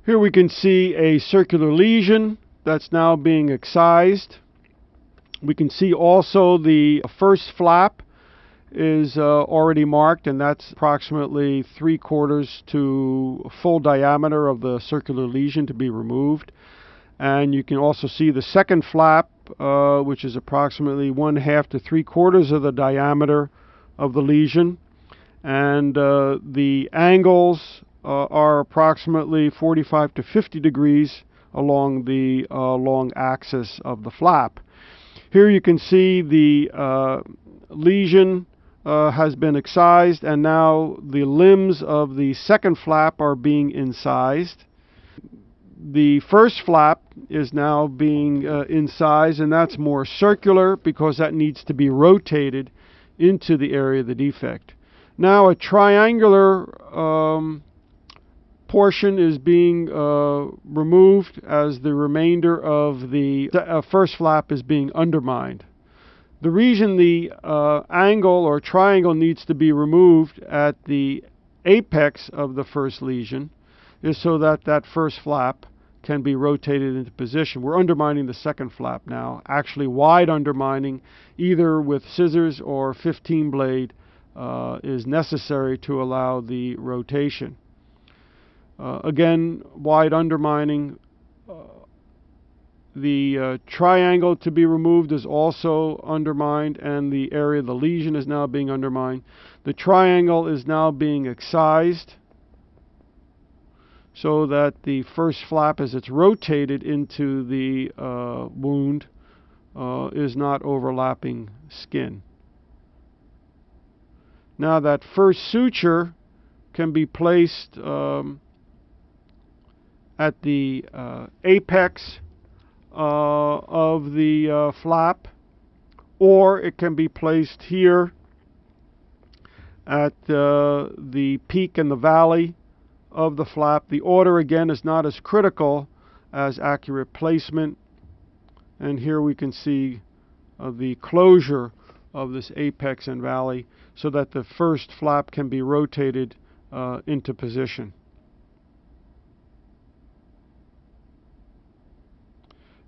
Here we can see a circular lesion that's now being excised. We can see also the first flap is already marked, and that's approximately 3/4 to full diameter of the circular lesion to be removed. And you can also see the second flap, which is approximately 1/2 to 3/4 of the diameter of the lesion. And the angles are approximately 45 to 50 degrees along the long axis of the flap. Here you can see the lesion has been excised, and now the limbs of the second flap are being incised. The first flap is now being incised, and that's more circular because that needs to be rotated into the area of the defect. Now a triangular portion is being removed as the remainder of the first flap is being undermined. The reason the angle or triangle needs to be removed at the apex of the first lesion is so that that first flap can be rotated into position. We're undermining the second flap now, actually wide undermining, either with scissors or 15 blade is necessary to allow the rotation. Again, wide undermining. The triangle to be removed is also undermined, and the area of the lesion is now being undermined. The triangle is now being excised so that the first flap, as it's rotated into the wound, is not overlapping skin. Now that first suture can be placed at the apex of the flap, or it can be placed here at the peak and the valley of the flap. The order again is not as critical as accurate placement, and here we can see the closure of this apex and valley so that the first flap can be rotated into position.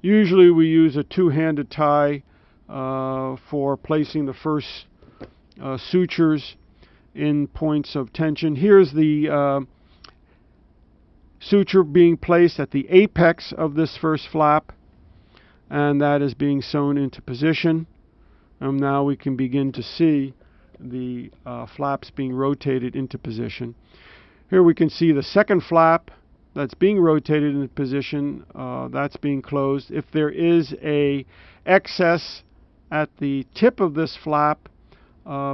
Usually we use a two-handed tie for placing the first sutures in points of tension. Here's the suture being placed at the apex of this first flap, and that is being sewn into position. And now we can begin to see the flaps being rotated into position. Here we can see the second flap that's being rotated into position, that's being closed. If there is a excess at the tip of this flap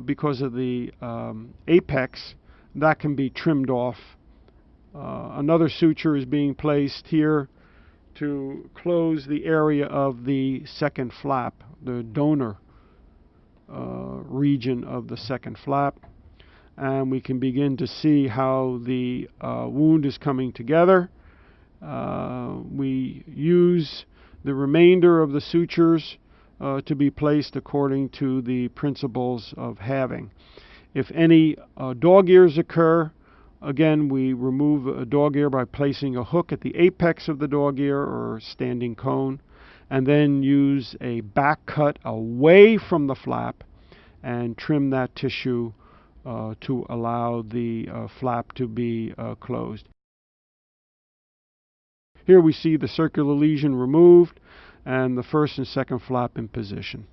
because of the apex, that can be trimmed off. Another suture is being placed here to close the area of the second flap, the donor region of the second flap. And we can begin to see how the wound is coming together. We use the remainder of the sutures to be placed according to the principles of halving. If any dog ears occur, again, we remove a dog ear by placing a hook at the apex of the dog ear or standing cone, and then use a back cut away from the flap and trim that tissue to allow the flap to be closed. Here we see the circular lesion removed and the first and second flap in position.